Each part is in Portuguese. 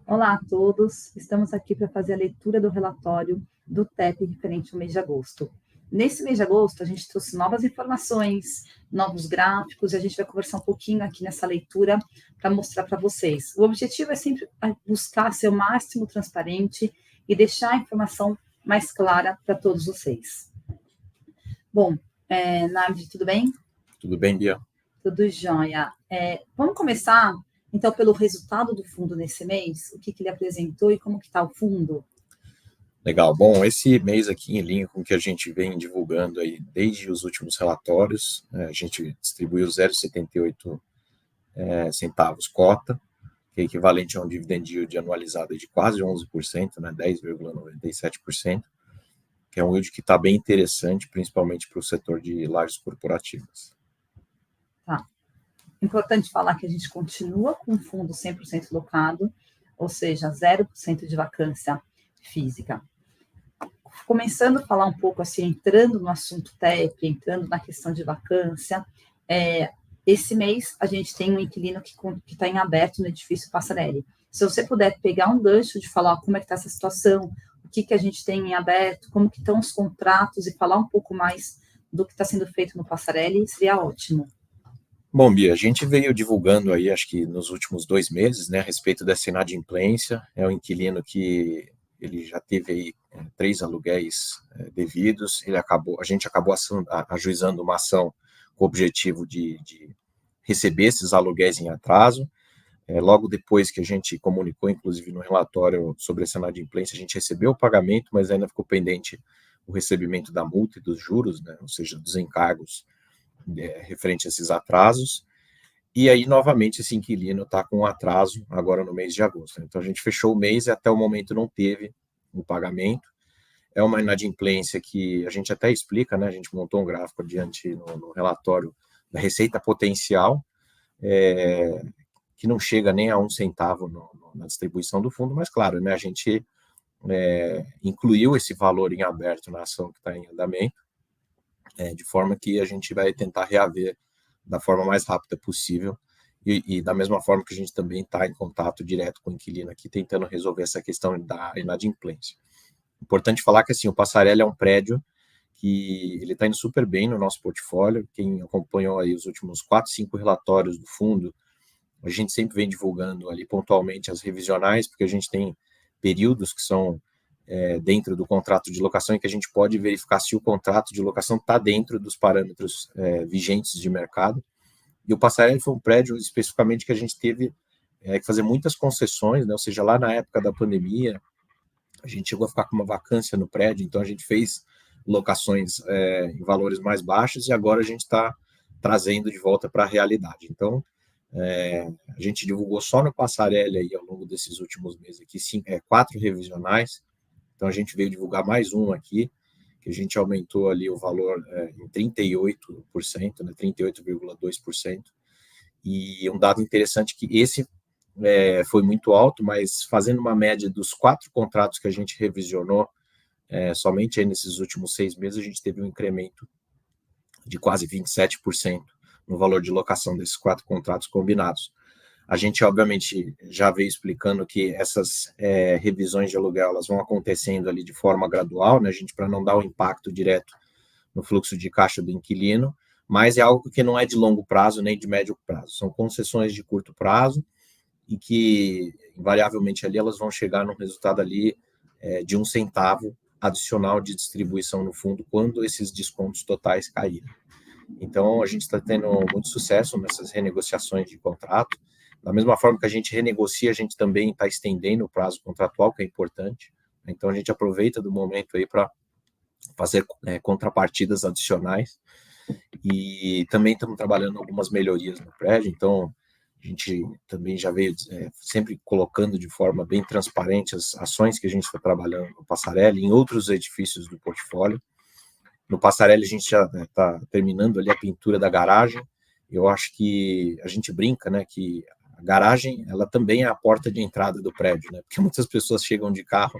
Olá a todos, estamos aqui para fazer a leitura do relatório do TEP referente ao mês de agosto. Nesse mês de agosto, a gente trouxe novas informações, novos gráficos, e a gente vai conversar um pouquinho aqui nessa leitura para mostrar para vocês. O objetivo é sempre buscar ser o máximo transparente e deixar a informação mais clara para todos vocês. Bom, Nardi, tudo bem? Tudo bem, Bia? Tudo jóia. Vamos começar, então, pelo resultado do fundo nesse mês, o que ele apresentou e como que está o fundo? Legal. Bom, esse mês aqui, em linha com o que a gente vem divulgando aí desde os últimos relatórios, a gente distribuiu 0,78 centavos cota, que é equivalente a um dividend yield anualizado de quase 11%, né, 10,97%, que é um yield que está bem interessante, principalmente para o setor de lajes corporativas. Tá. Importante falar que a gente continua com o fundo 100% locado, ou seja, 0% de vacância física. Começando a falar um pouco assim, entrando no assunto TEP, entrando na questão de vacância, esse mês a gente tem um inquilino que está em aberto no edifício Passarelli. Se você puder pegar um gancho de falar como é que está essa situação, o que a gente tem em aberto, como que estão os contratos e falar um pouco mais do que está sendo feito no Passarelli, seria ótimo. Bom, Bia, a gente veio divulgando aí, acho que nos últimos 2 meses, né, a respeito dessa inadimplência. É um inquilino que ele já teve aí 3 aluguéis devidos. A gente acabou ajuizando uma ação com o objetivo de receber esses aluguéis em atraso. Logo depois que a gente comunicou, inclusive no relatório sobre essa inadimplência, a gente recebeu o pagamento, mas ainda ficou pendente o recebimento da multa e dos juros, né, ou seja, dos encargos referente a esses atrasos. E aí, novamente, esse inquilino está com um atraso agora no mês de agosto. Então, a gente fechou o mês e até o momento não teve o pagamento. É uma inadimplência que a gente até explica, né? A gente montou um gráfico adiante no relatório da receita potencial, que não chega nem a 1 centavo na distribuição do fundo, mas claro, né? A gente incluiu esse valor em aberto na ação que está em andamento, de forma que a gente vai tentar reaver da forma mais rápida possível e da mesma forma que a gente também está em contato direto com o inquilino aqui, tentando resolver essa questão da inadimplência. Importante falar que assim, o Passarelli é um prédio que ele está indo super bem no nosso portfólio. Quem acompanhou aí os últimos 4, 5 relatórios do fundo, a gente sempre vem divulgando ali pontualmente as revisionais, porque a gente tem períodos que são dentro do contrato de locação e que a gente pode verificar se o contrato de locação está dentro dos parâmetros vigentes de mercado. E o Passarelli foi um prédio especificamente que a gente teve que fazer muitas concessões, né? Ou seja, lá na época da pandemia, a gente chegou a ficar com uma vacância no prédio, então a gente fez locações em valores mais baixos e agora a gente está trazendo de volta para a realidade. Então, a gente divulgou só no Passarelli aí, ao longo desses últimos meses aqui, 4 revisionais. Então, a gente veio divulgar mais um aqui, que a gente aumentou ali o valor em 38%, né, 38,2%. E um dado interessante que esse foi muito alto, mas fazendo uma média dos 4 contratos que a gente revisionou, somente aí nesses últimos 6 meses, a gente teve um incremento de quase 27% no valor de locação desses 4 contratos combinados. A gente, obviamente, já veio explicando que essas revisões de aluguel elas vão acontecendo ali de forma gradual, né, gente, para não dar um impacto direto no fluxo de caixa do inquilino, mas é algo que não é de longo prazo nem de médio prazo. São concessões de curto prazo e que, invariavelmente, ali elas vão chegar num resultado ali de 1 centavo adicional de distribuição no fundo quando esses descontos totais caírem. Então, a gente está tendo muito sucesso nessas renegociações de contrato. Da mesma forma que a gente renegocia, a gente também está estendendo o prazo contratual, que é importante. Então, a gente aproveita do momento aí para fazer contrapartidas adicionais. E também estamos trabalhando algumas melhorias no prédio. Então, a gente também já veio sempre colocando de forma bem transparente as ações que a gente está trabalhando no Passarelli, em outros edifícios do portfólio. No Passarelli, a gente já está terminando ali a pintura da garagem. Eu acho que a gente brinca, né, que a garagem, ela também é a porta de entrada do prédio, né, porque muitas pessoas chegam de carro.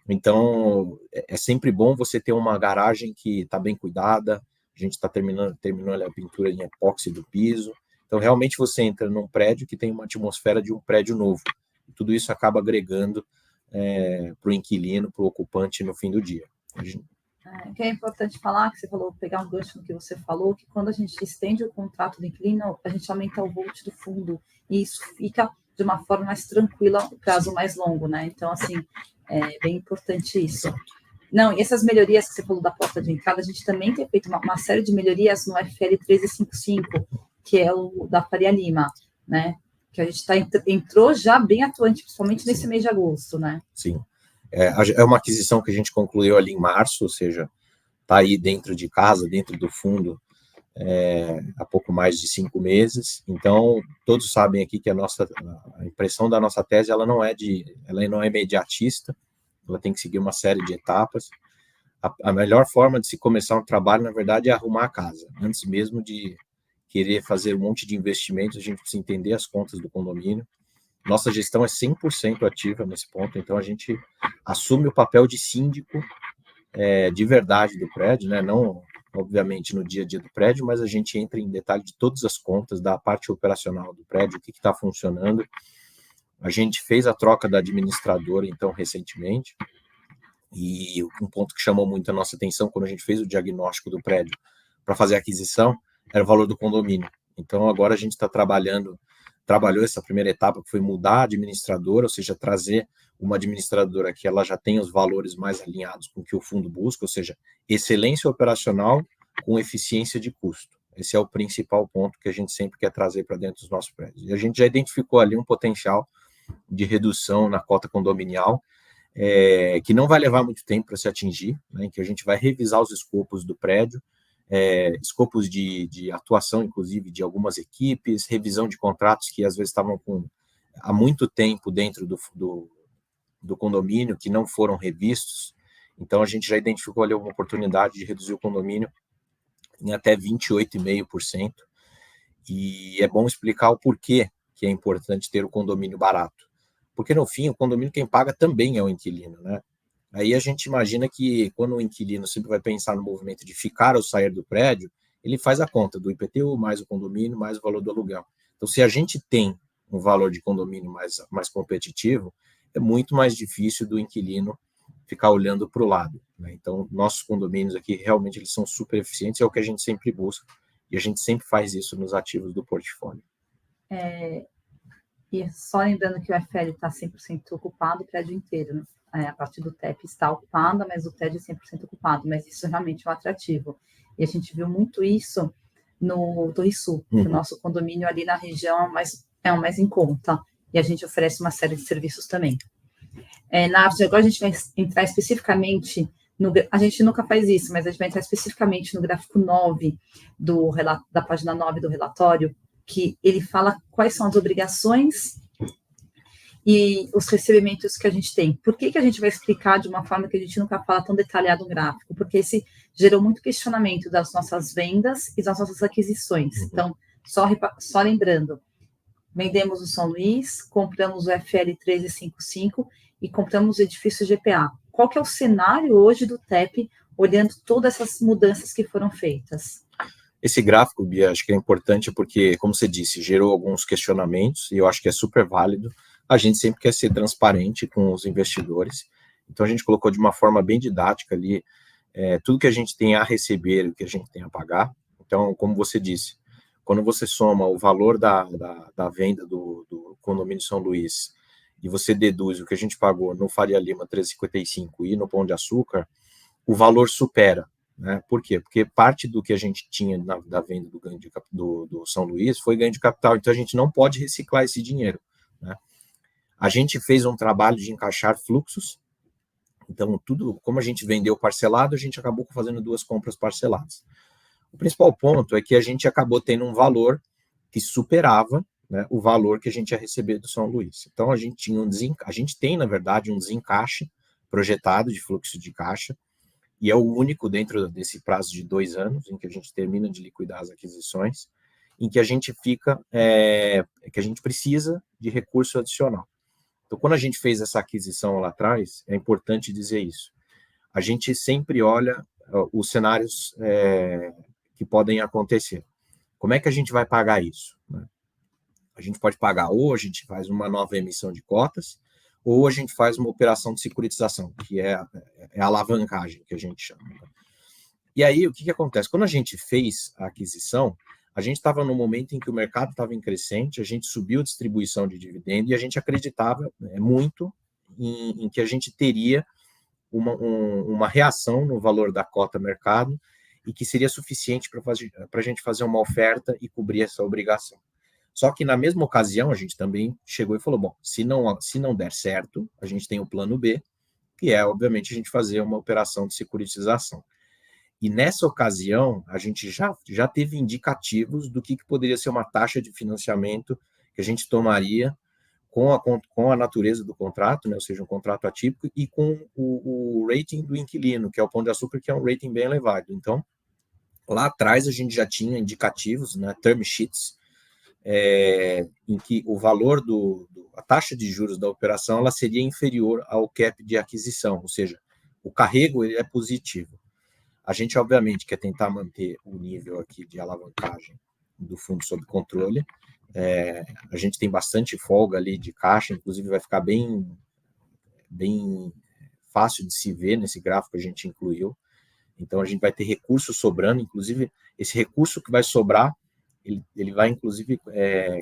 Então, é sempre bom você ter uma garagem que está bem cuidada. A gente está terminando ali a pintura em epóxi do piso. Então, realmente, você entra num prédio que tem uma atmosfera de um prédio novo. tudo isso acaba agregando para o inquilino, para o ocupante no fim do dia. O que é importante falar, que você falou, pegar um gancho no que você falou, que quando a gente estende o contrato do inquilino, a gente aumenta o volt do fundo, e isso fica de uma forma mais tranquila, o prazo mais longo, né? Então, assim, é bem importante isso. Não, e essas melhorias que você falou da porta de entrada, a gente também tem feito uma série de melhorias no FL 1355, que é o da Faria Lima, né? Que a gente entrou já bem atuante, principalmente nesse mês de agosto, né? Sim. É uma aquisição que a gente concluiu ali em março, ou seja, está aí dentro de casa, dentro do fundo, há pouco mais de 5 meses. Então, todos sabem aqui que a impressão da nossa tese ela não é imediatista, ela tem que seguir uma série de etapas. A melhor forma de se começar um trabalho, na verdade, é arrumar a casa. Antes mesmo de querer fazer um monte de investimentos, a gente precisa entender as contas do condomínio. Nossa gestão é 100% ativa nesse ponto, então a gente assume o papel de síndico de verdade do prédio, né? Não, obviamente, no dia a dia do prédio, mas a gente entra em detalhe de todas as contas, da parte operacional do prédio, o que está funcionando. A gente fez a troca da administradora, então, recentemente, e um ponto que chamou muito a nossa atenção quando a gente fez o diagnóstico do prédio para fazer a aquisição era o valor do condomínio. Então, agora a gente está trabalhou essa primeira etapa, que foi mudar a administradora, ou seja, trazer uma administradora que ela já tem os valores mais alinhados com o que o fundo busca, ou seja, excelência operacional com eficiência de custo. Esse é o principal ponto que a gente sempre quer trazer para dentro dos nossos prédios. E a gente já identificou ali um potencial de redução na cota condominial, que não vai levar muito tempo para se atingir, né, em que a gente vai revisar os escopos do prédio, escopos de atuação, inclusive, de algumas equipes, revisão de contratos que às vezes estavam há muito tempo dentro do condomínio, que não foram revistos. Então, a gente já identificou ali uma oportunidade de reduzir o condomínio em até 28,5%. E é bom explicar o porquê que é importante ter o condomínio barato. Porque, no fim, o condomínio quem paga também é o inquilino, né? Aí a gente imagina que quando o inquilino sempre vai pensar no movimento de ficar ou sair do prédio, ele faz a conta do IPTU, mais o condomínio, mais o valor do aluguel. Então, se a gente tem um valor de condomínio mais competitivo, é muito mais difícil do inquilino ficar olhando para o lado, né? Então, nossos condomínios aqui, realmente, eles são super eficientes, é o que a gente sempre busca, e a gente sempre faz isso nos ativos do portfólio. E só lembrando que o FL está 100% ocupado, o prédio inteiro, né? A parte do TEP está ocupada, mas o TED é 100% ocupado, mas isso realmente é um atrativo. E a gente viu muito isso no Torre Sul, que o nosso condomínio ali na região é o mais em conta, e a gente oferece uma série de serviços também. Na arte, agora a gente vai entrar especificamente, a gente nunca faz isso, mas a gente vai entrar especificamente no gráfico 9 da página 9 do relatório, que ele fala quais são as obrigações e os recebimentos que a gente tem. Por que a gente vai explicar de uma forma que a gente nunca fala tão detalhado no gráfico? Porque esse gerou muito questionamento das nossas vendas e das nossas aquisições. Então, só lembrando, vendemos o São Luís, compramos o FL 1355 e compramos o edifício GPA. Qual que é o cenário hoje do TEP, olhando todas essas mudanças que foram feitas? Esse gráfico, Bia, acho que é importante porque, como você disse, gerou alguns questionamentos e eu acho que é super válido. A gente sempre quer ser transparente com os investidores, então a gente colocou de uma forma bem didática ali tudo que a gente tem a receber e o que a gente tem a pagar. Então, como você disse, quando você soma o valor da venda do condomínio São Luís e você deduz o que a gente pagou no Faria Lima 1355 e no Pão de Açúcar, o valor supera. Né? Por quê? Porque parte do que a gente tinha da venda do São Luís foi ganho de capital, então a gente não pode reciclar esse dinheiro. Né? A gente fez um trabalho de encaixar fluxos, então tudo, como a gente vendeu parcelado, a gente acabou fazendo 2 compras parceladas. O principal ponto é que a gente acabou tendo um valor que superava, né, o valor que a gente ia receber do São Luís. Então a gente tem, na verdade, um desencaixe projetado de fluxo de caixa, e é o único dentro desse prazo de 2 anos, em que a gente termina de liquidar as aquisições, em que a gente que a gente precisa de recurso adicional. Então, quando a gente fez essa aquisição lá atrás, é importante dizer isso. A gente sempre olha os cenários que podem acontecer. Como é que a gente vai pagar isso? Né? A gente pode pagar, ou a gente faz uma nova emissão de cotas, ou a gente faz uma operação de securitização, que é a alavancagem, que a gente chama. E aí, o que acontece? Quando a gente fez a aquisição, a gente estava no momento em que o mercado estava em crescente, a gente subiu a distribuição de dividendo e a gente acreditava muito em que a gente teria uma reação no valor da cota mercado e que seria suficiente para a gente fazer uma oferta e cobrir essa obrigação. Só que na mesma ocasião a gente também chegou e falou, bom, se não der certo, a gente tem o plano B, que é, obviamente, a gente fazer uma operação de securitização. E nessa ocasião, a gente já teve indicativos do que poderia ser uma taxa de financiamento que a gente tomaria com a natureza do contrato, né, ou seja, um contrato atípico, e com o rating do inquilino, que é o Pão de Açúcar, que é um rating bem elevado. Então, lá atrás a gente já tinha indicativos, né, term sheets, em que o valor a taxa de juros da operação ela seria inferior ao cap de aquisição, ou seja, o carrego ele é positivo. A gente, obviamente, quer tentar manter o nível aqui de alavancagem do fundo sob controle. A gente tem bastante folga ali de caixa, inclusive vai ficar bem fácil de se ver nesse gráfico que a gente incluiu. Então, a gente vai ter recurso sobrando, inclusive, esse recurso que vai sobrar, ele vai, inclusive,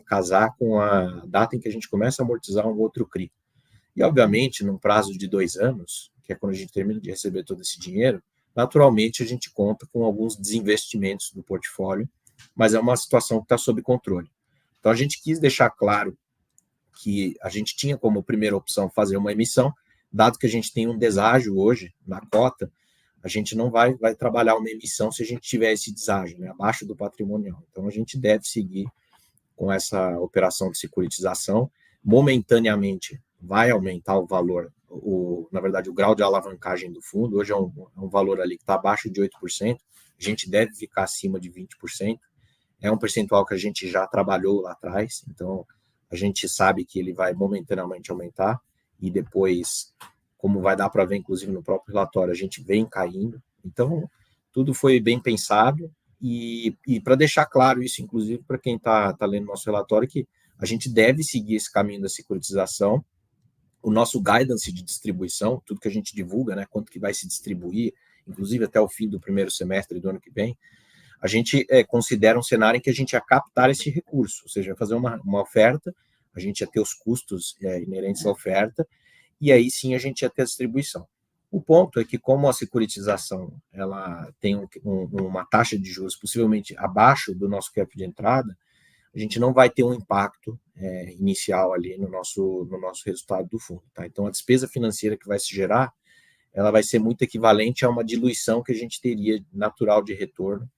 casar com a data em que a gente começa a amortizar um outro CRI. E, obviamente, num prazo de 2 anos, que é quando a gente termina de receber todo esse dinheiro, naturalmente, a gente conta com alguns desinvestimentos do portfólio, mas é uma situação que está sob controle. Então, a gente quis deixar claro que a gente tinha como primeira opção fazer uma emissão, dado que a gente tem um deságio hoje na cota, a gente não vai trabalhar uma emissão se a gente tiver esse deságio, né, abaixo do patrimonial. Então, a gente deve seguir com essa operação de securitização. Momentaneamente, vai aumentar o valor, na verdade, o grau de alavancagem do fundo. Hoje é um valor ali que está abaixo de 8%, a gente deve ficar acima de 20%. É um percentual que a gente já trabalhou lá atrás, então a gente sabe que ele vai momentaneamente aumentar e depois, como vai dar para ver, inclusive no próprio relatório, a gente vem caindo. Então, tudo foi bem pensado e para deixar claro isso, inclusive, para quem está lendo nosso relatório, que a gente deve seguir esse caminho da securitização. O nosso guidance de distribuição, tudo que a gente divulga, né, quanto que vai se distribuir, inclusive até o fim do primeiro semestre do ano que vem, a gente considera um cenário em que a gente ia captar esse recurso, ou seja, fazer uma oferta, a gente ia ter os custos inerentes à oferta, e aí sim a gente ia ter a distribuição. O ponto é que, como a securitização ela tem uma taxa de juros possivelmente abaixo do nosso cap de entrada, a gente não vai ter um impacto inicial ali no nosso resultado do fundo. Tá? Então, a despesa financeira que vai se gerar, ela vai ser muito equivalente a uma diluição que a gente teria natural de retorno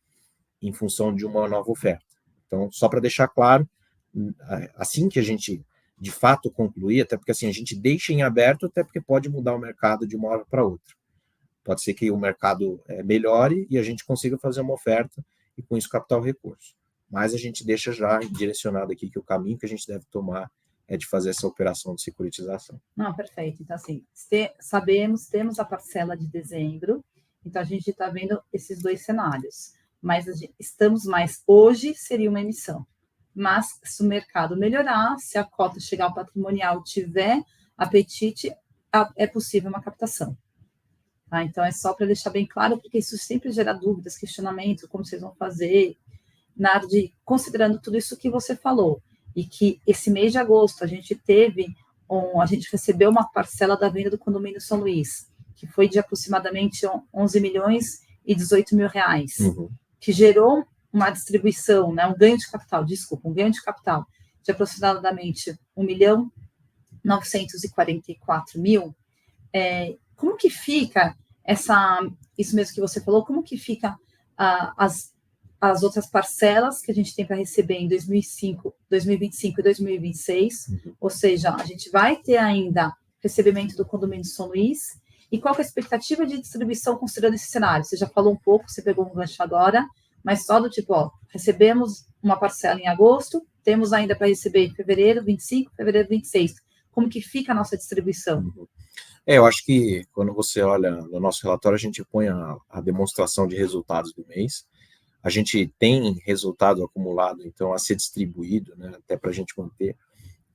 em função de uma nova oferta. Então, só para deixar claro, assim que a gente, de fato, concluir, até porque assim, a gente deixa em aberto, até porque pode mudar o mercado de uma hora para outra. Pode ser que o mercado melhore e a gente consiga fazer uma oferta e, com isso, captar o recurso. Mas a gente deixa já direcionado aqui que o caminho que a gente deve tomar é de fazer essa operação de securitização. Não, perfeito. Então, assim, temos a parcela de dezembro, então a gente está vendo esses dois cenários. Mas estamos mais... Hoje seria uma emissão. Mas se o mercado melhorar, se a cota chegar ao patrimonial, tiver apetite, é possível uma captação. Tá? Então, é só para deixar bem claro, porque isso sempre gera dúvidas, questionamento, como vocês vão fazer, considerando tudo isso que você falou. E que esse mês de agosto a gente recebeu uma parcela da venda do condomínio São Luís, que foi de aproximadamente 11 milhões e 18 mil reais. Uhum. Que gerou uma distribuição, né, um ganho de capital de aproximadamente 1.944.000. Como que fica isso mesmo que você falou, como que fica as outras parcelas que a gente tem para receber em 2025 e 2026, ou seja, a gente vai ter ainda recebimento do condomínio de São Luís, e qual que é a expectativa de distribuição considerando esse cenário? Você já falou um pouco, você pegou um gancho agora, mas só do tipo, recebemos uma parcela em agosto, temos ainda para receber em fevereiro 25, fevereiro 26. Como que fica a nossa distribuição? Eu acho que quando você olha no nosso relatório, a gente põe a demonstração de resultados do mês. A gente tem resultado acumulado, então, a ser distribuído, né, até para a gente manter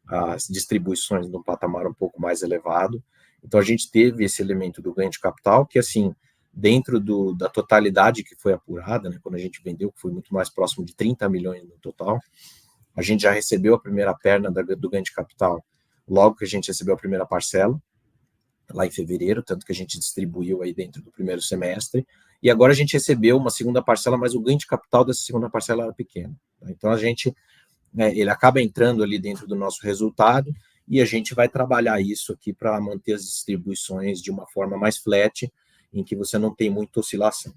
as distribuições num patamar um pouco mais elevado. Então, a gente teve esse elemento do ganho de capital, que, assim, dentro da totalidade que foi apurada, né, quando a gente vendeu, que foi muito mais próximo de 30 milhões no total, a gente já recebeu a primeira perna do ganho de capital logo que a gente recebeu a primeira parcela, lá em fevereiro, tanto que a gente distribuiu aí dentro do primeiro semestre, e agora a gente recebeu uma segunda parcela, mas o ganho de capital dessa segunda parcela era pequeno. Então, a gente, ele acaba entrando ali dentro do nosso resultado, e a gente vai trabalhar isso aqui para manter as distribuições de uma forma mais flat, em que você não tem muita oscilação.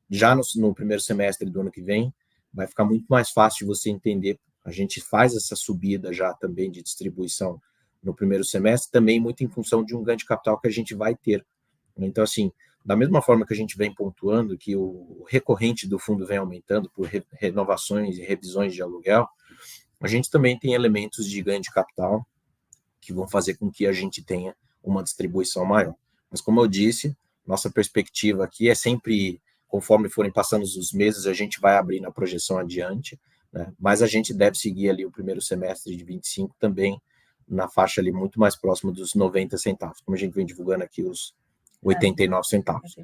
Já no primeiro semestre do ano que vem, vai ficar muito mais fácil de você entender. A gente faz essa subida já também de distribuição no primeiro semestre, também muito em função de um ganho de capital que a gente vai ter. Então, assim, da mesma forma que a gente vem pontuando que o recorrente do fundo vem aumentando por renovações e revisões de aluguel, a gente também tem elementos de ganho de capital que vão fazer com que a gente tenha uma distribuição maior. Mas, como eu disse, nossa perspectiva aqui é sempre, conforme forem passando os meses, a gente vai abrir na projeção adiante, né? Mas a gente deve seguir ali o primeiro semestre de 25 também na faixa ali muito mais próxima dos 90 centavos, como a gente vem divulgando aqui os 89 centavos.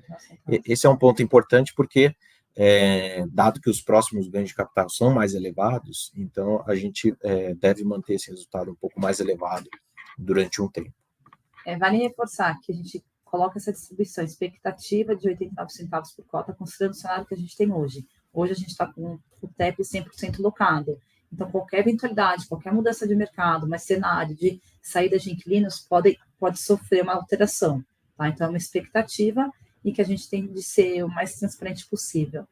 Esse é um ponto importante porque, dado que os próximos ganhos de capital são mais elevados, então a gente deve manter esse resultado um pouco mais elevado durante um tempo. Vale reforçar que a gente coloca essa distribuição expectativa de 89 centavos por cota, considerando o cenário que a gente tem hoje. Hoje a gente está com o TEP 100% locado. Então, qualquer eventualidade, qualquer mudança de mercado, mas cenário de saída de inquilinos pode sofrer uma alteração. Tá? Então, é uma expectativa e que a gente tem de ser o mais transparente possível.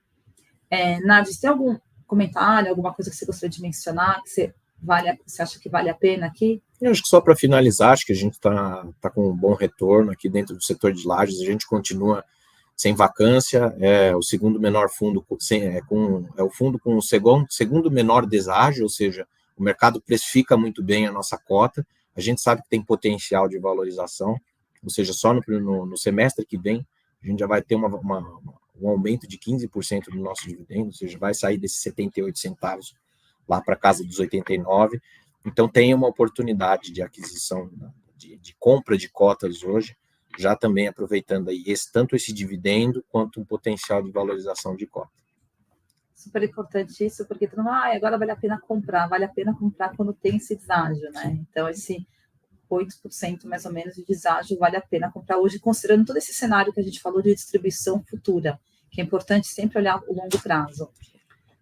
Nardes, tem algum comentário, alguma coisa que você gostaria de mencionar, que você acha que vale a pena aqui? Eu acho que só para finalizar, acho que a gente está com um bom retorno aqui dentro do setor de lajes, a gente continua sem vacância, é o segundo menor fundo, é o fundo com o segundo menor deságio, ou seja, o mercado precifica muito bem a nossa cota, a gente sabe que tem potencial de valorização, ou seja, só no semestre que vem, a gente já vai ter um aumento de 15% do nosso dividendo, ou seja, vai sair desses 78 centavos lá para casa dos 89, então tem uma oportunidade de aquisição, de compra de cotas hoje, já também aproveitando aí tanto esse dividendo quanto um potencial de valorização de cota. Super importante isso, porque todo mundo, agora vale a pena comprar quando tem esse deságio, né? Então, esse 8% mais ou menos de deságio vale a pena comprar hoje, considerando todo esse cenário que a gente falou de distribuição futura, que é importante sempre olhar o longo prazo.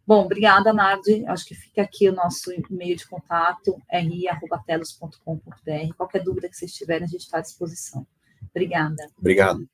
Bom, obrigada, Nardi. Acho que fica aqui o nosso e-mail de contato, ri@telos.com.br. Qualquer dúvida que vocês tiverem, a gente está à disposição. Obrigada. Obrigado.